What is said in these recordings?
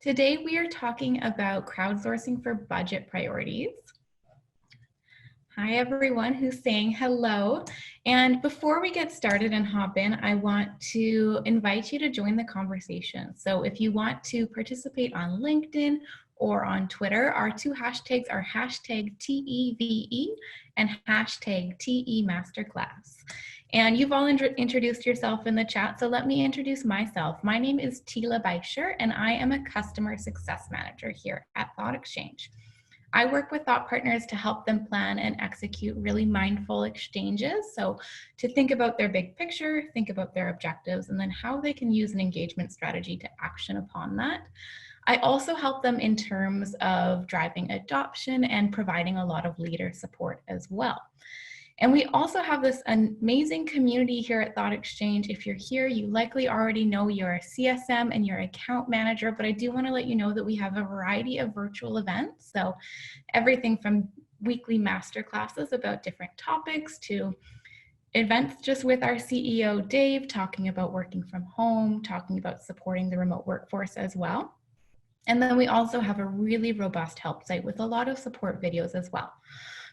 Today we are talking about crowdsourcing for budget priorities. Hi everyone who's saying hello. And before we get started and hop in, I want to invite you to join the conversation. So if you want to participate on LinkedIn or on Twitter, our two hashtags are hashtag TEVE and hashtag TEMasterclass. And you've all introduced yourself in the chat, so let me introduce myself. My name is Tila Beischer, and I am a Customer Success Manager here at Thoughtexchange. I work with thought partners to help them plan and execute really mindful exchanges. So to think about their big picture, think about their objectives, and then how they can use an engagement strategy to action upon that. I also help them in terms of driving adoption and providing a lot of leader support as well. And we also have this amazing community here at Thoughtexchange. If you're here, you likely already know your CSM and your account manager, but I do want to let you know that we have a variety of virtual events. So everything from weekly masterclasses about different topics to events just with our CEO, Dave, talking about working from home, talking about supporting the remote workforce as well. And then we also have a really robust help site with a lot of support videos as well.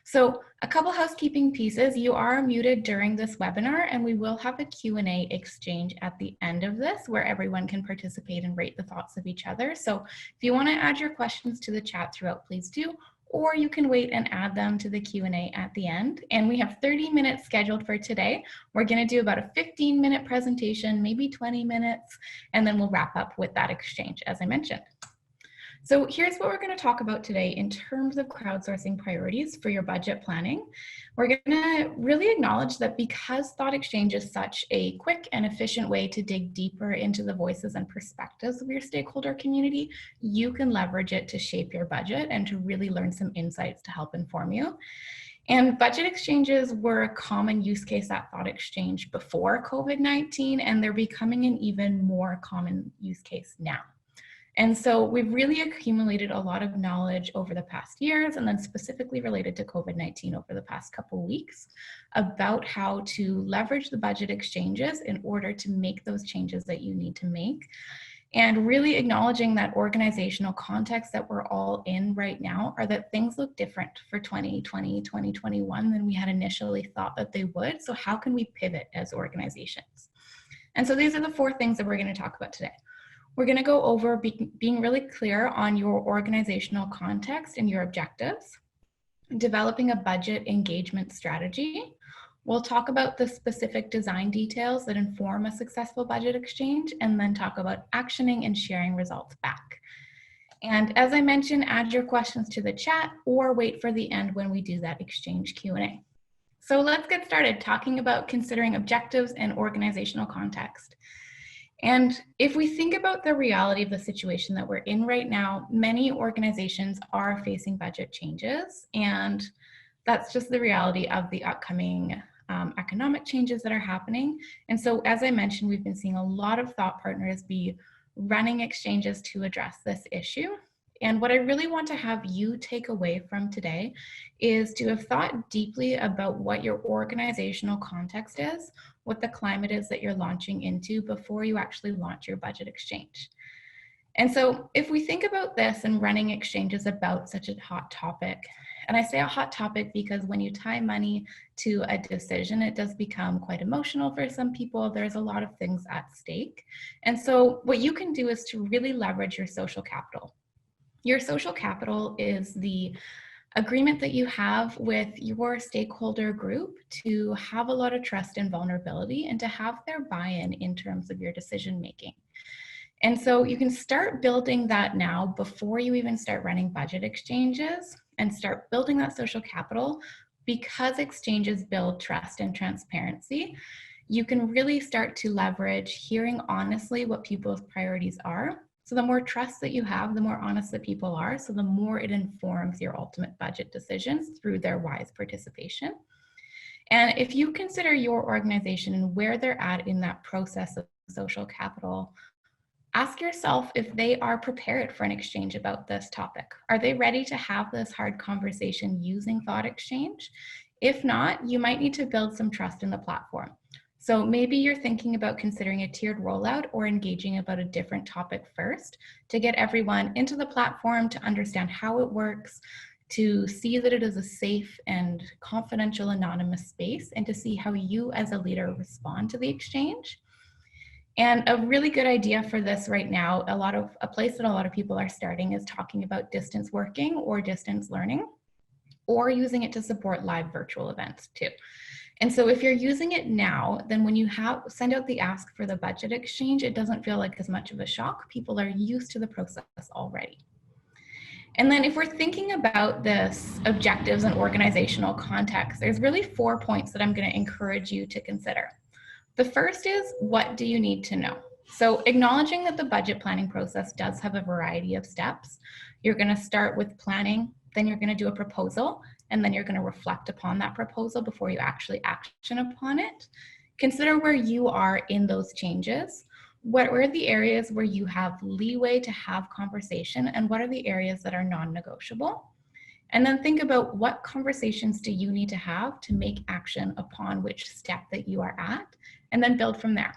So a couple housekeeping pieces. You are muted during this webinar, and we will have a Q&A exchange at the end of this where everyone can participate and rate the thoughts of each other. So if you want to add your questions to the chat throughout, please do, or you can wait and add them to the Q&A at the end. And we have 30 minutes scheduled for today. We're going to do about a 15-minute presentation, maybe 20 minutes, and then we'll wrap up with that exchange, as I mentioned. So here's what we're going to talk about today in terms of crowdsourcing priorities for your budget planning. We're going to really acknowledge that because Thoughtexchange is such a quick and efficient way to dig deeper into the voices and perspectives of your stakeholder community, you can leverage it to shape your budget and to really learn some insights to help inform you. And budget exchanges were a common use case at Thoughtexchange before COVID-19, and they're becoming an even more common use case now. And so we've really accumulated a lot of knowledge over the past years, and then specifically related to COVID-19 over the past couple of weeks, about how to leverage the budget exchanges in order to make those changes that you need to make. And really acknowledging that organizational context that we're all in right now are that things look different for 2020, 2021 than we had initially thought that they would. So how can we pivot as organizations? And so these are the 4 things that we're going to talk about today. We're going to go over being really clear on your organizational context and your objectives, developing a budget engagement strategy. We'll talk about the specific design details that inform a successful budget exchange, and then talk about actioning and sharing results back. And as I mentioned, add your questions to the chat or wait for the end when we do that exchange Q&A. So let's get started talking about considering objectives and organizational context. And if we think about the reality of the situation that we're in right now, many organizations are facing budget changes, and that's just the reality of the upcoming economic changes that are happening. And so, as I mentioned, we've been seeing a lot of thought partners be running exchanges to address this issue. And what I really want to have you take away from today is to have thought deeply about what your organizational context is, what the climate is that you're launching into before you actually launch your budget exchange. And so if we think about this and running exchanges about such a hot topic, and I say a hot topic because when you tie money to a decision, it does become quite emotional for some people. There's a lot of things at stake. And so what you can do is to really leverage your social capital. Your social capital is the agreement that you have with your stakeholder group to have a lot of trust and vulnerability and to have their buy-in in terms of your decision making. And so you can start building that now before you even start running budget exchanges, and start building that social capital. Because exchanges build trust and transparency, you can really start to leverage hearing honestly what people's priorities are. So the more trust that you have, the more honest that people are, so the more it informs your ultimate budget decisions through their wise participation. And if you consider your organization and where they're at in that process of social capital, ask yourself if they are prepared for an exchange about this topic. Are they ready to have this hard conversation using Thougexchange? If not, you might need to build some trust in the platform. So maybe you're thinking about considering a tiered rollout or engaging about a different topic first to get everyone into the platform, to understand how it works, to see that it is a safe and confidential anonymous space, and to see how you as a leader respond to the exchange. And a really good idea for this right now, a place that a lot of people are starting is talking about distance working or distance learning, or using it to support live virtual events too. And so if you're using it now, then when you send out the ask for the budget exchange, it doesn't feel like as much of a shock. People are used to the process already. And then if we're thinking about this objectives and organizational context, there's really 4 points that I'm going to encourage you to consider. The first is, what do you need to know? So acknowledging that the budget planning process does have a variety of steps. You're going to start with planning, then you're going to do a proposal, and then you're going to reflect upon that proposal before you actually action upon it. Consider where you are in those changes. What are the areas where you have leeway to have conversation, and what are the areas that are non-negotiable? And then think about, what conversations do you need to have to make action upon which step that you are at, and then build from there.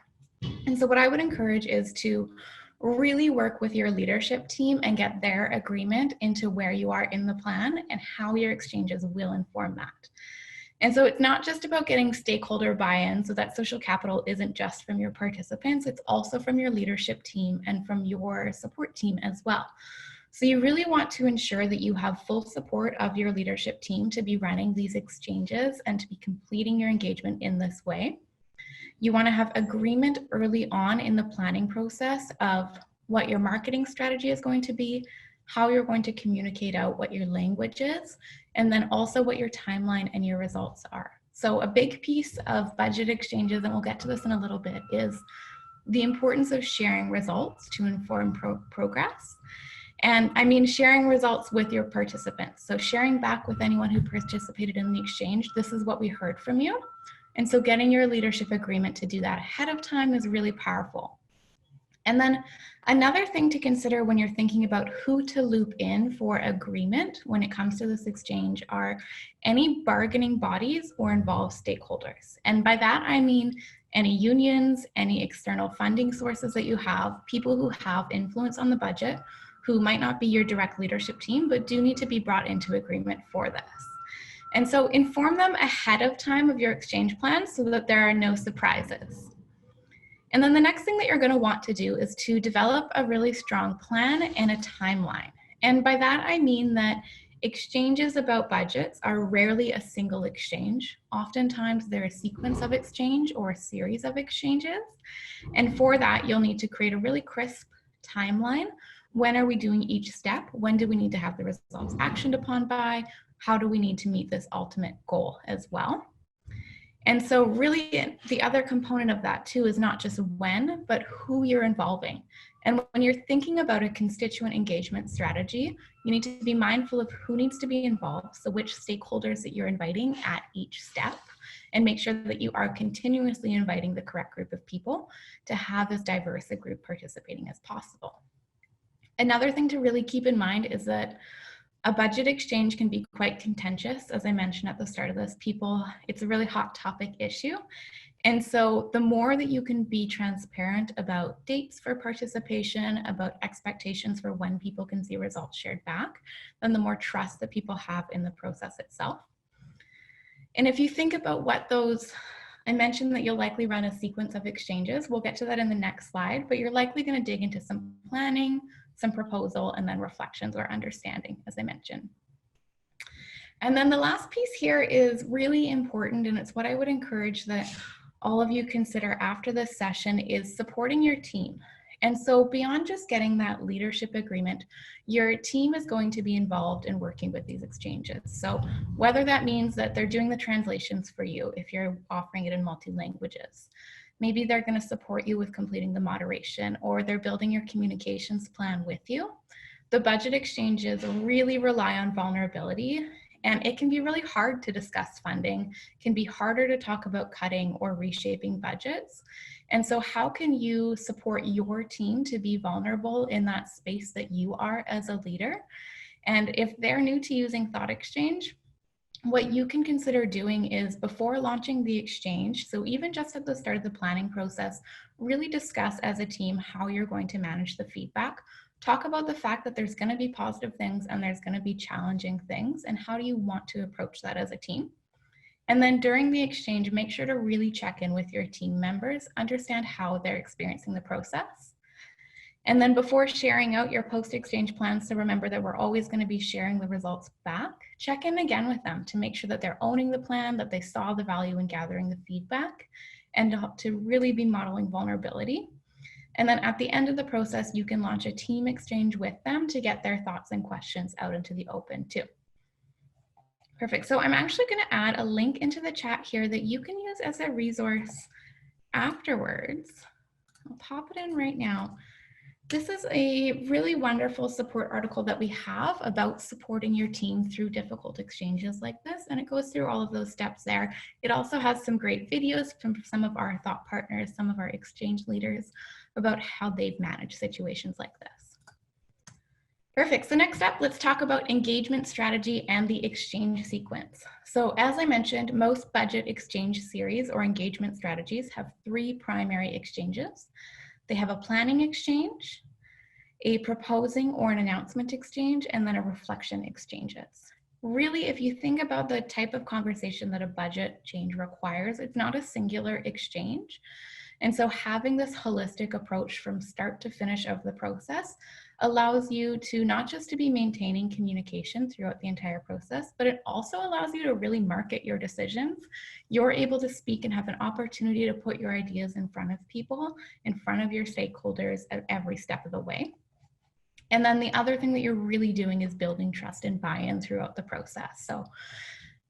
And so what I would encourage is to really work with your leadership team and get their agreement into where you are in the plan and how your exchanges will inform that. And so it's not just about getting stakeholder buy-in, so that social capital isn't just from your participants, it's also from your leadership team and from your support team as well. So you really want to ensure that you have full support of your leadership team to be running these exchanges and to be completing your engagement in this way. You want to have agreement early on in the planning process of what your marketing strategy is going to be, how you're going to communicate out what your language is, and then also what your timeline and your results are. So a big piece of budget exchanges, and we'll get to this in a little bit, is the importance of sharing results to inform progress. And I mean sharing results with your participants. So sharing back with anyone who participated in the exchange, this is what we heard from you. And so getting your leadership agreement to do that ahead of time is really powerful. And then another thing to consider when you're thinking about who to loop in for agreement when it comes to this exchange are any bargaining bodies or involved stakeholders. And by that, I mean any unions, any external funding sources that you have, people who have influence on the budget, who might not be your direct leadership team, but do need to be brought into agreement for this. And so inform them ahead of time of your exchange plan so that there are no surprises. And then the next thing that you're going to want to do is to develop a really strong plan and a timeline. And by that, I mean that exchanges about budgets are rarely a single exchange. Oftentimes they're a sequence of exchange or a series of exchanges. And for that, you'll need to create a really crisp timeline. When are we doing each step? When do we need to have the results actioned upon by? How do we need to meet this ultimate goal as well? And so really the other component of that too is not just when, but who you're involving. And when you're thinking about a constituent engagement strategy, you need to be mindful of who needs to be involved, so which stakeholders that you're inviting at each step, and make sure that you are continuously inviting the correct group of people to have as diverse a group participating as possible. Another thing to really keep in mind is that a budget exchange can be quite contentious. As I mentioned at the start of this, it's a really hot topic issue. And so the more that you can be transparent about dates for participation, about expectations for when people can see results shared back, then the more trust that people have in the process itself. And if you think about what I mentioned that you'll likely run a sequence of exchanges. We'll get to that in the next slide, but you're likely going to dig into some planning, some proposal, and then reflections or understanding, as I mentioned. And then the last piece here is really important, and it's what I would encourage that all of you consider after this session, is supporting your team. And so beyond just getting that leadership agreement, your team is going to be involved in working with these exchanges. So whether that means that they're doing the translations for you if you're offering it in multi-languages, maybe they're going to support you with completing the moderation, or they're building your communications plan with you. The budget exchanges really rely on vulnerability, and it can be really hard to discuss funding. It can be harder to talk about cutting or reshaping budgets. And so how can you support your team to be vulnerable in that space that you are as a leader? And if they're new to using Thoughtexchange, what you can consider doing is before launching the exchange, so even just at the start of the planning process, really discuss as a team how you're going to manage the feedback. Talk about the fact that there's going to be positive things and there's going to be challenging things, and how do you want to approach that as a team. And then during the exchange, make sure to really check in with your team members, understand how they're experiencing the process. And then before sharing out your post-exchange plans, to remember that we're always going to be sharing the results back, check in again with them to make sure that they're owning the plan, that they saw the value in gathering the feedback, and to really be modeling vulnerability. And then at the end of the process, you can launch a team exchange with them to get their thoughts and questions out into the open too. Perfect. So I'm actually going to add a link into the chat here that you can use as a resource afterwards. I'll pop it in right now. This is a really wonderful support article that we have about supporting your team through difficult exchanges like this, and it goes through all of those steps there. It also has some great videos from some of our thought partners, some of our exchange leaders, about how they've managed situations like this. Perfect. So next up, let's talk about engagement strategy and the exchange sequence. So as I mentioned, most budget exchange series or engagement strategies have 3 primary exchanges. They have a planning exchange, a proposing or an announcement exchange, and then a reflection exchanges. Really, if you think about the type of conversation that a budget change requires, it's not a singular exchange. And so having this holistic approach from start to finish of the process allows you to not just to be maintaining communication throughout the entire process, but it also allows you to really market your decisions. You're able to speak and have an opportunity to put your ideas in front of people, in front of your stakeholders at every step of the way. And then the other thing that you're really doing is building trust and buy-in throughout the process. So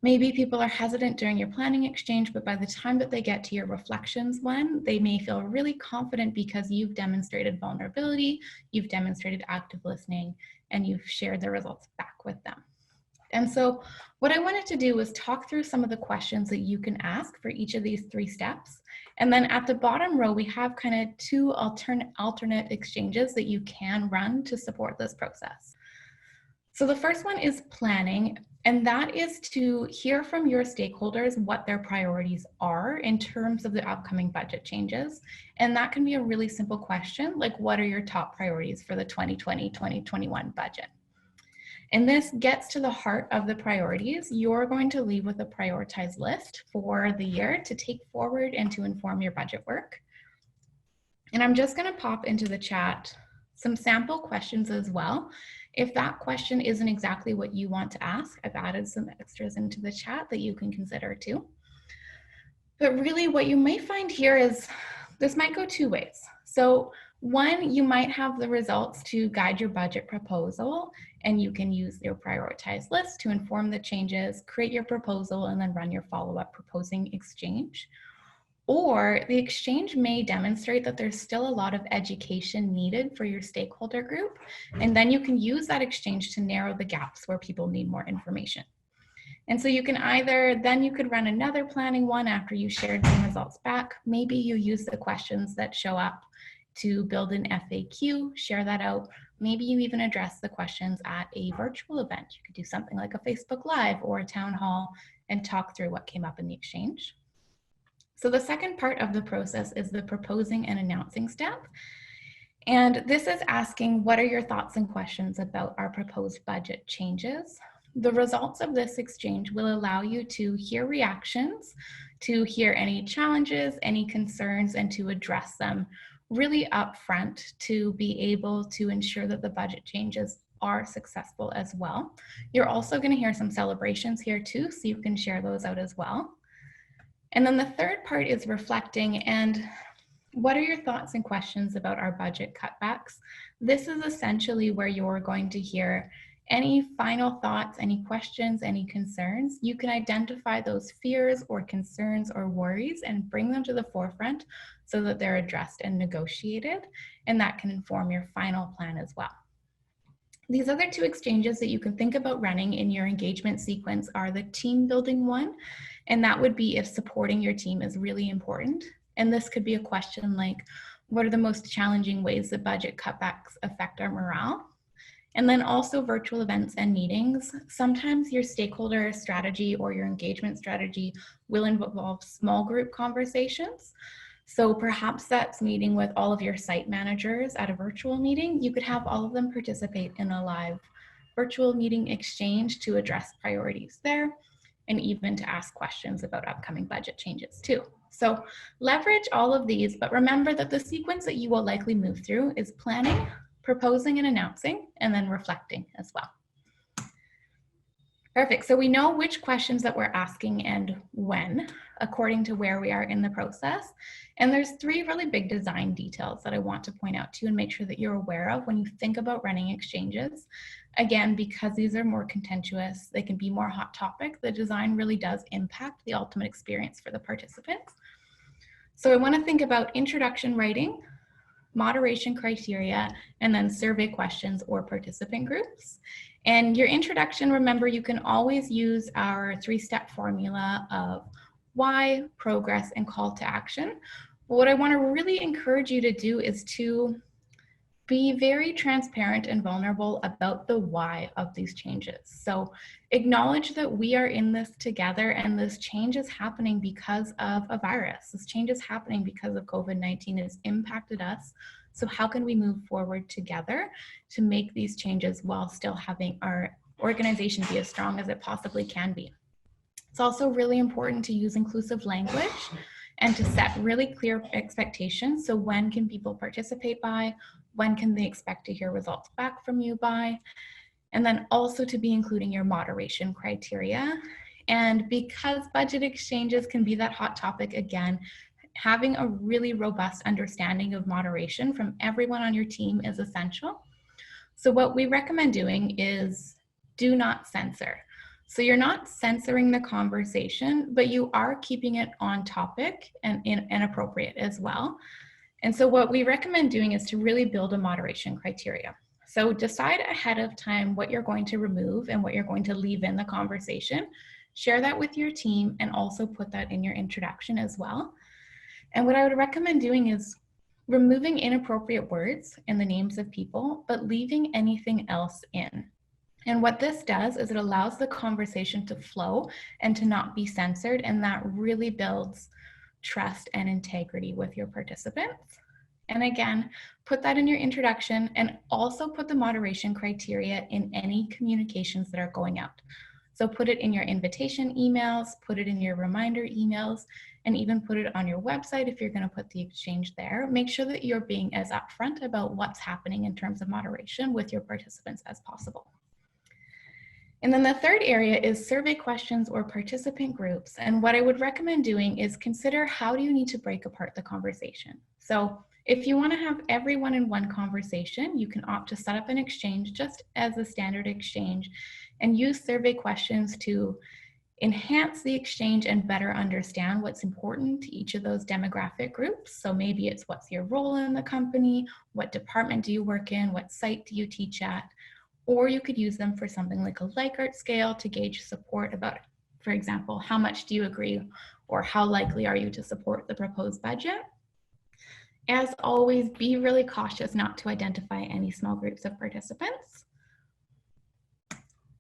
maybe people are hesitant during your planning exchange, but by the time that they get to your reflections one, they may feel really confident because you've demonstrated vulnerability, you've demonstrated active listening, and you've shared the results back with them. And so what I wanted to do was talk through some of the questions that you can ask for each of these 3 steps. And then at the bottom row, we have kind of 2 alternate exchanges that you can run to support this process. So the first one is planning, and that is to hear from your stakeholders what their priorities are in terms of the upcoming budget changes. And that can be a really simple question, like what are your top priorities for the 2020-2021 budget? And this gets to the heart of the priorities. You're going to leave with a prioritized list for the year to take forward and to inform your budget work. And I'm just going to pop into the chat some sample questions as well. If that question isn't exactly what you want to ask, I've added some extras into the chat that you can consider too. But really what you may find here is this might go 2 ways. So one, you might have the results to guide your budget proposal, and you can use your prioritized list to inform the changes, create your proposal, and then run your follow-up proposing exchange. Or the exchange may demonstrate that there's still a lot of education needed for your stakeholder group, and then you can use that exchange to narrow the gaps where people need more information. And so you can either, then you could run another planning one after you shared some results back. Maybe you use the questions that show up to build an FAQ, share that out. Maybe you even address the questions at a virtual event. You could do something like a Facebook Live or a town hall and talk through what came up in the exchange. So the second part of the process is the proposing and announcing step. And this is asking, what are your thoughts and questions about our proposed budget changes? The results of this exchange will allow you to hear reactions, to hear any challenges, any concerns, and to address them really upfront to be able to ensure that the budget changes are successful as well. You're also going to hear some celebrations here too, so you can share those out as well. And then the third part is reflecting, and what are your thoughts and questions about our budget cutbacks? This is essentially where you're going to hear any final thoughts, any questions, any concerns. You can identify those fears or concerns or worries and bring them to the forefront so that they're addressed and negotiated, and that can inform your final plan as well. These other 2 exchanges that you can think about running in your engagement sequence are the team building one, and that would be if supporting your team is really important. And this could be a question like, what are the most challenging ways that budget cutbacks affect our morale? And then also virtual events and meetings. Sometimes your stakeholder strategy or your engagement strategy will involve small group conversations. So perhaps that's meeting with all of your site managers at a virtual meeting. You could have all of them participate in a live virtual meeting exchange to address priorities there, and even to ask questions about upcoming budget changes too. So leverage all of these, but remember that the sequence that you will likely move through is planning, proposing and announcing, and then reflecting as well. Perfect. So we know which questions that we're asking and when, according to where we are in the process. And there's 3 really big design details that I want to point out to you and make sure that you're aware of when you think about running exchanges. Again, because these are more contentious, they can be more hot topic, the design really does impact the ultimate experience for the participants. So I want to think about introduction writing, moderation criteria, and then survey questions or participant groups. And your introduction, remember, you can always use our 3-step formula of why, progress, and call to action. But what I want to really encourage you to do is to be very transparent and vulnerable about the why of these changes. So acknowledge that we are in this together and this change is happening because of a virus. This change is happening because of COVID-19. It's impacted us. So how can we move forward together to make these changes while still having our organization be as strong as it possibly can be? It's also really important to use inclusive language and to set really clear expectations. So when can people participate by? When can they expect to hear results back from you by? And then also to be including your moderation criteria. And because budget exchanges can be that hot topic again, having a really robust understanding of moderation from everyone on your team is essential. So what we recommend doing is do not censor. So you're not censoring the conversation, but you are keeping it on topic and appropriate as well. And so what we recommend doing is to really build a moderation criteria. So decide ahead of time what you're going to remove and what you're going to leave in the conversation. Share that with your team and also put that in your introduction as well. And what I would recommend doing is removing inappropriate words and the names of people, but leaving anything else in. And what this does is it allows the conversation to flow and to not be censored, and that really builds trust and integrity with your participants. And again, put that in your introduction and also put the moderation criteria in any communications that are going out. So put it in your invitation emails, put it in your reminder emails, and even put it on your website if you're going to put the exchange there. Make sure that you're being as upfront about what's happening in terms of moderation with your participants as possible. And then the third area is survey questions or participant groups. And what I would recommend doing is consider how do you need to break apart the conversation. So if you want to have everyone in one conversation, you can opt to set up an exchange just as a standard exchange and use survey questions to enhance the exchange and better understand what's important to each of those demographic groups. So maybe it's what's your role in the company, what department do you work in, what site do you teach at, or you could use them for something like a Likert scale to gauge support about, for example, how much do you agree or how likely are you to support the proposed budget? As always, be really cautious not to identify any small groups of participants.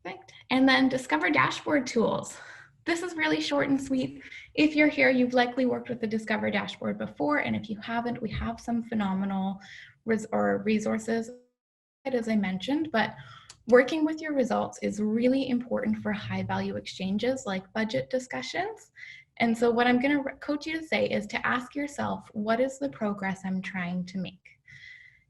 Perfect. And then discover dashboard tools. This is really short and sweet. If you're here, you've likely worked with the Discover dashboard before, and if you haven't, we have some phenomenal resources, as I mentioned, but working with your results is really important for high value exchanges like budget discussions. And so what I'm going to coach you to say is to ask yourself, what is the progress I'm trying to make?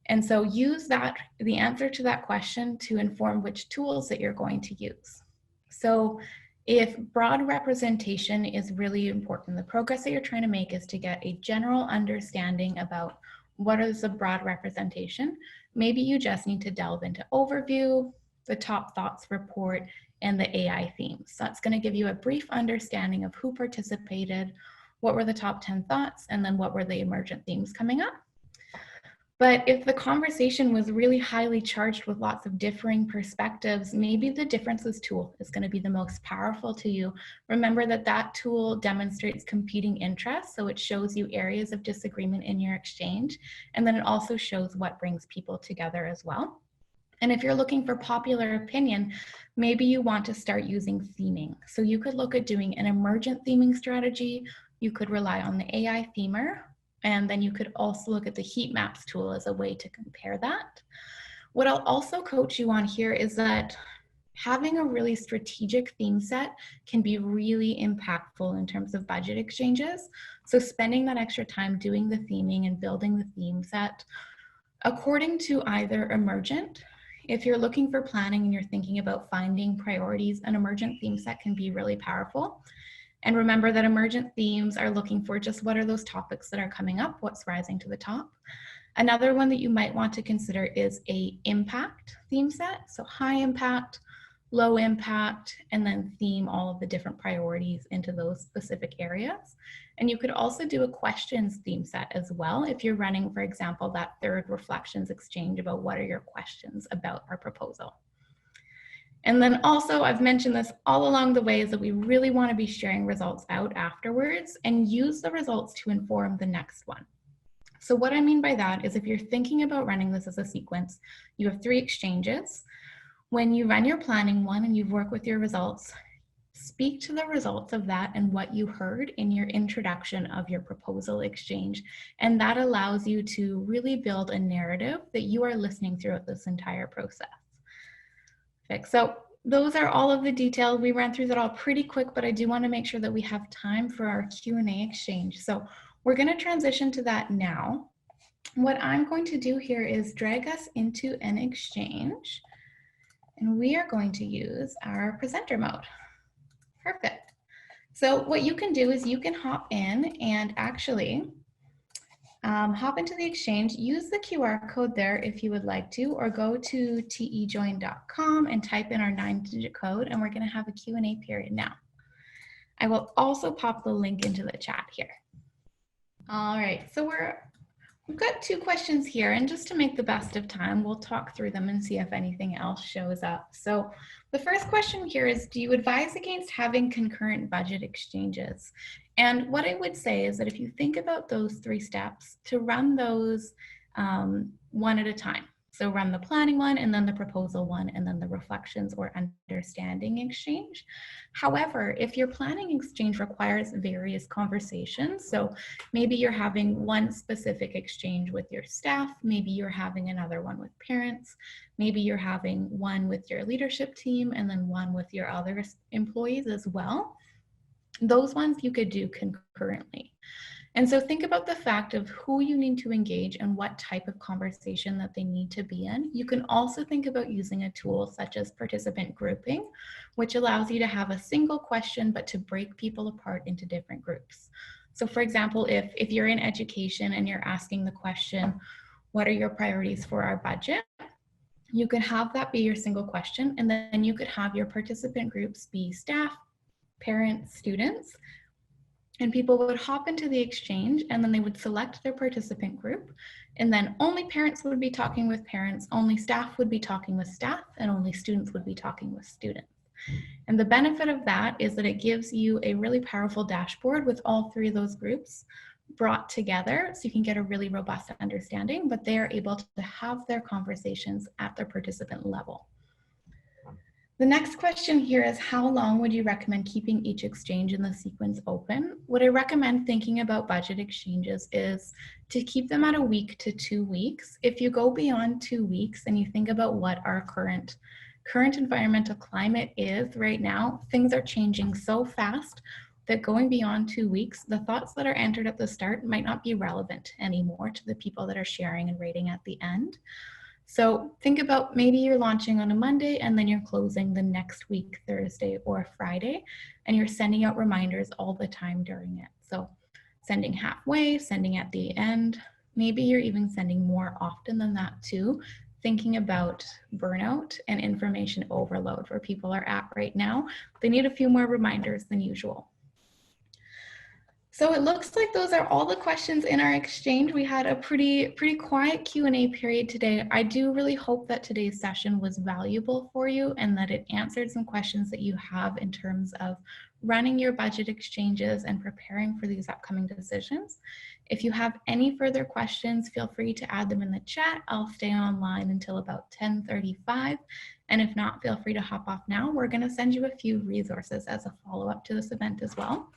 And so use the answer to that question to inform which tools that you're going to use. So if broad representation is really important, the progress that you're trying to make is to get a general understanding about what is the broad representation. Maybe you just need to delve into overview, the top thoughts report, and the AI themes. So that's going to give you a brief understanding of who participated, what were the top 10 thoughts, and then what were the emergent themes coming up. But if the conversation was really highly charged with lots of differing perspectives, maybe the differences tool is going to be the most powerful to you. Remember that that tool demonstrates competing interests, so it shows you areas of disagreement in your exchange, and then it also shows what brings people together as well. And if you're looking for popular opinion, maybe you want to start using theming. So you could look at doing an emergent theming strategy. You could rely on the AI themer, and then you could also look at the heat maps tool as a way to compare that. What I'll also coach you on here is that having a really strategic theme set can be really impactful in terms of budget exchanges. So spending that extra time doing the theming and building the theme set according to either emergent. If you're looking for planning and you're thinking about finding priorities, an emergent theme set can be really powerful. And remember that emergent themes are looking for just what are those topics that are coming up, what's rising to the top. Another one that you might want to consider is a impact theme set. So high impact, low impact, and then theme all of the different priorities into those specific areas. And you could also do a questions theme set as well if you're running, for example, that third reflections exchange about what are your questions about our proposal. And then also, I've mentioned this all along the way, is that we really want to be sharing results out afterwards and use the results to inform the next one. So what I mean by that is if you're thinking about running this as a sequence, you have 3 exchanges. When you run your planning one and you've worked with your results, speak to the results of that and what you heard in your introduction of your proposal exchange. And that allows you to really build a narrative that you are listening throughout this entire process. Perfect. So those are all of the details. We ran through that all pretty quick, but I do want to make sure that we have time for our Q&A exchange. So we're going to transition to that now. What I'm going to do here is drag us into an exchange, and we are going to use our presenter mode. Perfect. So what you can do is you can hop in and actually hop into the exchange, use the QR code there if you would like to, or go to tejoin.com and type in our 9-digit code, and we're going to have a Q&A period now. I will also pop the link into the chat here. All right, so we've got 2 questions here, and just to make the best of time, we'll talk through them and see if anything else shows up. So the first question here is, do you advise against having concurrent budget exchanges? And what I would say is that if you think about those 3 steps, to run those one at a time. So run the planning one, and then the proposal one, and then the reflections or understanding exchange. However, if your planning exchange requires various conversations, so maybe you're having one specific exchange with your staff, maybe you're having another one with parents, maybe you're having one with your leadership team, and then one with your other employees as well, those ones you could do concurrently. And so think about the fact of who you need to engage and what type of conversation that they need to be in. You can also think about using a tool such as participant grouping, which allows you to have a single question, but to break people apart into different groups. So for example, if you're in education and you're asking the question, what are your priorities for our budget? You could have that be your single question, and then you could have your participant groups be staff, parents, students, and people would hop into the exchange, and then they would select their participant group, and then only parents would be talking with parents, only staff would be talking with staff, and only students would be talking with students. And the benefit of that is that it gives you a really powerful dashboard with all 3 of those groups brought together, so you can get a really robust understanding, but they are able to have their conversations at their participant level. The next question here is, how long would you recommend keeping each exchange in the sequence open? What I recommend thinking about budget exchanges is to keep them at a week to 2 weeks. If you go beyond 2 weeks and you think about what our current environmental climate is right now, things are changing so fast that going beyond 2 weeks, the thoughts that are entered at the start might not be relevant anymore to the people that are sharing and rating at the end. So think about maybe you're launching on a Monday and then you're closing the next week, Thursday or Friday, and you're sending out reminders all the time during it. So sending halfway, sending at the end, maybe you're even sending more often than that too, thinking about burnout and information overload where people are at right now. They need a few more reminders than usual. So it looks like those are all the questions in our exchange. We had a pretty quiet Q&A period today. I do really hope that today's session was valuable for you and that it answered some questions that you have in terms of running your budget exchanges and preparing for these upcoming decisions. If you have any further questions, feel free to add them in the chat. I'll stay online until about 10:35. And if not, feel free to hop off now. We're going to send you a few resources as a follow-up to this event as well.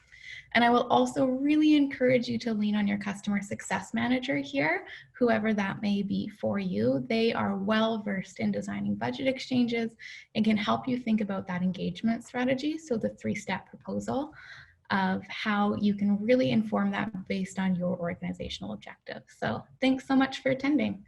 And I will also really encourage you to lean on your customer success manager here, whoever that may be for you. They are well versed in designing budget exchanges and can help you think about that engagement strategy. So the 3-step proposal of how you can really inform that based on your organizational objectives. So thanks so much for attending.